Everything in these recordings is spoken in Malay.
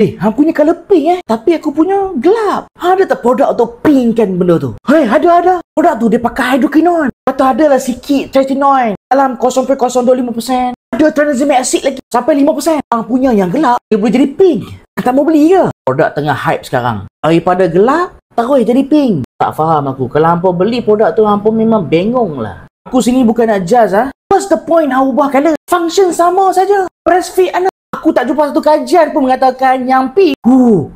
Hang punya colour pink tapi aku punya gelap. Ada tak produk untuk pink kan benda tu? Ada. Produk tu dia pakai hydroquinone. Lepas tu adalah sikit tretinoin dalam 0.025%. Ada tranexamic acid lagi sampai 5%. Hang punya yang gelap, dia boleh jadi pink. Tak mau beli ke? Produk tengah hype sekarang. Daripada gelap, terus jadi pink. Tak faham aku. Kalau hampa beli produk tu, hampa memang bengong lah. Aku sini bukan nak judge What's the point hang ubah colour? Function sama saja. Breastfeed anak. Aku tak jumpa satu kajian pun mengatakan yang pink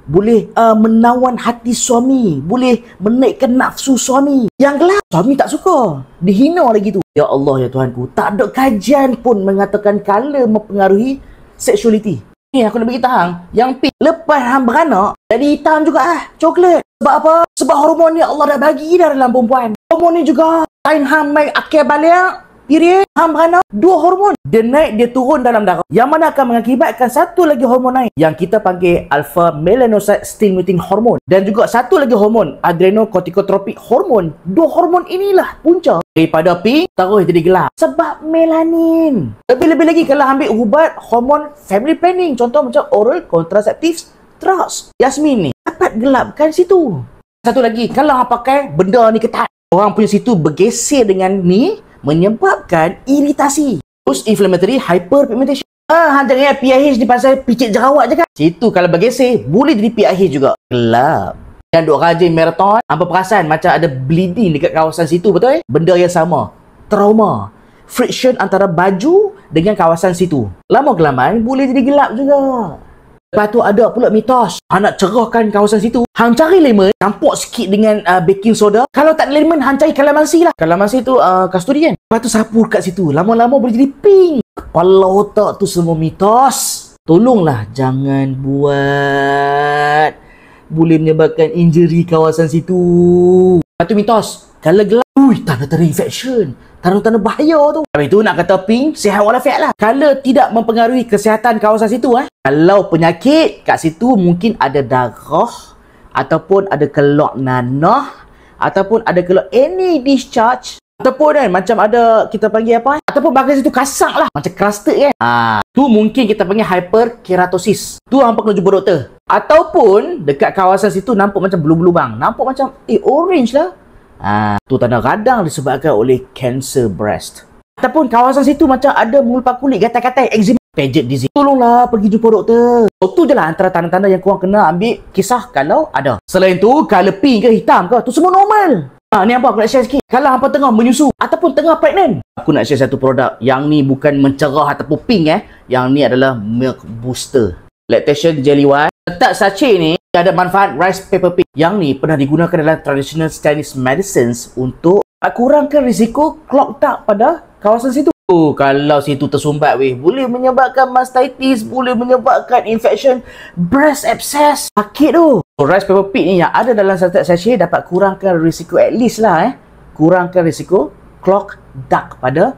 boleh menawan hati suami, boleh menaikkan nafsu suami. Yang gelap, suami tak suka, dihina lagi tu. Ya Allah ya Tuhanku, tak ada kajian pun mengatakan colour mempengaruhi sexuality. Ni aku nak bagi tahu yang pink lepas hang beranak jadi hitam juga coklat. Sebab apa? Sebab hormon ni Allah dah bagi dah dalam perempuan. Hormon ni juga time hang mai akhir balik period, hang beranak, 2 hormon dia naik, dia turun dalam darah, yang mana akan mengakibatkan satu lagi hormon naik yang kita panggil alpha melanocyte stimulating hormone, dan juga satu lagi hormon adrenocorticotropic hormone. 2 hormon inilah punca daripada pink terus jadi gelap sebab melanin. Lebih-lebih lagi kalau ambil ubat hormon family planning, contoh macam oral contraceptive drugs, Yasmin ni dapat gelapkan situ. Satu lagi, kalau hang pakai benda ni ketat, orang punya situ bergeser dengan ni, menyebabkan iritasi, post inflammatory hyperpigmentation. Hang jangan ingat PIH ni pasal picit jerawat je kan. Situ kalau bergeser boleh jadi PIH juga. Gelap. Dan duk rajin marathon, hampa perasan macam ada bleeding dekat kawasan situ, betul Benda yang sama. Trauma. Friction antara baju dengan kawasan situ. Lama kelamaan boleh jadi gelap juga. Lepas tu ada pula mitos, hang nak cerahkan kawasan situ, hang cari lemon, campur sikit dengan baking soda. Kalau tak ada lemon, hang cari kalamansi lah. Kalamansi tu kasturi kan. Lepas tu sapu kat situ, lama-lama boleh jadi pink. Kepala otak tu semua mitos. Tolonglah jangan buat, boleh menyebabkan injury kawasan situ. Lepas tu mitos, kalau gelap, tanda-tanda infection, tanda-tanda bahaya tu. Habis tu nak kata pink, sihat walafiat lah. Kalau tidak mempengaruhi kesihatan kawasan situ Kalau penyakit kat situ mungkin ada darah, ataupun ada keluar nanah, ataupun ada keluar any discharge, ataupun macam ada kita panggil apa, ataupun bahagian situ kasak lah, macam cluster kan. Tu mungkin kita panggil hyperkeratosis. Tu hampa kena jumpa doktor. Ataupun dekat kawasan situ nampak macam belubang-belubang, nampak macam orange lah. Tu tanda radang disebabkan oleh cancer breast. Ataupun kawasan situ macam ada mengulpah kulit, gatal-gatal, eczema, Paget disease. Tolonglah pergi jumpa doktor. Tu je lah antara tanda-tanda yang korang kena ambil kisah kalau ada. Selain tu, colour pink ke hitam ke, tu semua normal. Ni apa aku nak share sikit. Kalau hampa tengah menyusu ataupun tengah pregnant, aku nak share satu produk. Yang ni bukan mencerah ataupun pink Yang ni adalah milk booster lactation jelly one. Letak sachet ni ada manfaat rice paper pink. Yang ni pernah digunakan dalam traditional Chinese medicines untuk kurangkan risiko clog dark pada kawasan situ. Kalau situ tersumbat boleh menyebabkan mastitis, boleh menyebabkan infection breast abscess. Sakit tu. Rice paper pink ni yang ada dalam satu sachet dapat kurangkan risiko, at least lah kurangkan risiko clog dark pada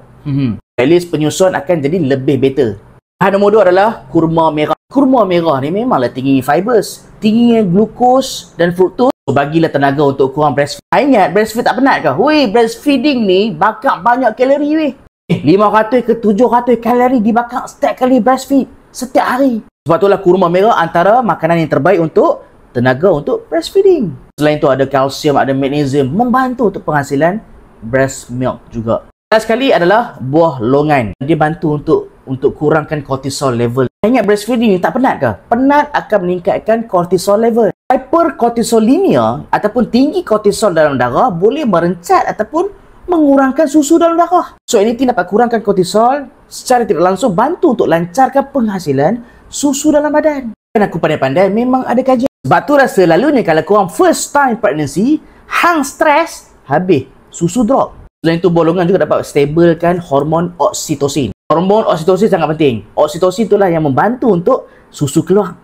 at least penyusuan akan jadi lebih better. Bahan nombor 2 adalah kurma merah. Kurma merah ni memanglah tinggi fibers, tinggi glukos dan fructose. Bagilah tenaga untuk korang breastfeed. Ingat, breastfeed tak penat ke? Breastfeeding ni bakar banyak kalori 500 ke 700 kalori dibakar setiap kali breastfeed setiap hari. Sebab itulah kurma merah antara makanan yang terbaik untuk tenaga untuk breastfeeding. Selain tu ada kalsium, ada magnesium, membantu untuk penghasilan breast milk juga. Last sekali adalah buah longan. Dia bantu untuk kurangkan cortisol level. Ingat, breastfeeding ni tak penat ke? Penat akan meningkatkan cortisol level. Hypercortisolemia ataupun tinggi kortisol dalam darah boleh merencat ataupun mengurangkan susu dalam darah. So anything dapat kurangkan kortisol secara tidak langsung bantu untuk lancarkan penghasilan susu dalam badan. Dan aku pandai-pandai memang ada kajian. Sebab tu rasa selalunya kalau korang first time pregnancy, hang stres, habis susu drop. Selain tu bolongan juga dapat stabilkan hormon oksitosin. Hormon oksitosin sangat penting. Oksitosin itulah yang membantu untuk susu keluar.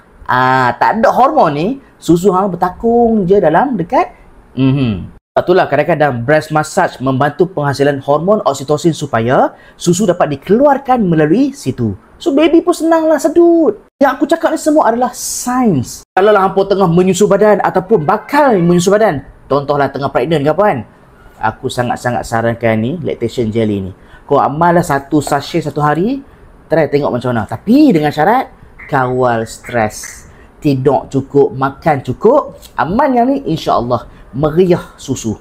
Tak ada hormon ni, susu hang bertakung je dalam dekat. Sebab itulah kadang-kadang breast massage membantu penghasilan hormon oksitosin supaya susu dapat dikeluarkan melalui situ. So baby pun senanglah sedut. Yang aku cakap ni semua adalah sains. Kalau lah hampa tengah menyusu badan ataupun bakal menyusu badan, contohlah tengah pregnant ke apa kan, aku sangat-sangat sarankan ni lactation jelly ni. Kau amallah satu sachet satu hari, try tengok macam mana. Tapi dengan syarat kawal stres. tidur cukup, makan cukup, aman yang ni, insya-Allah meriah susu.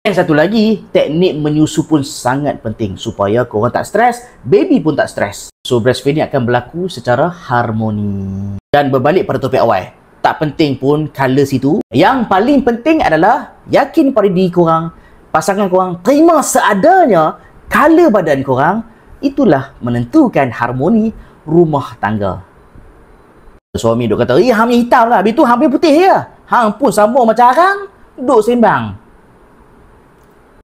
Yang satu lagi, teknik menyusu pun sangat penting supaya korang tak stres, baby pun tak stres. So breastfeeding akan berlaku secara harmoni. Dan berbalik pada topik awal, tak penting pun colour situ. Yang paling penting adalah yakin pada diri korang, pasangan korang terima seadanya colour badan korang. Itulah menentukan harmoni rumah tangga. Suami duk kata, hang ni hitam lah, habis tu hang punya putih je. Hang pun sama macam arang, duk sembang.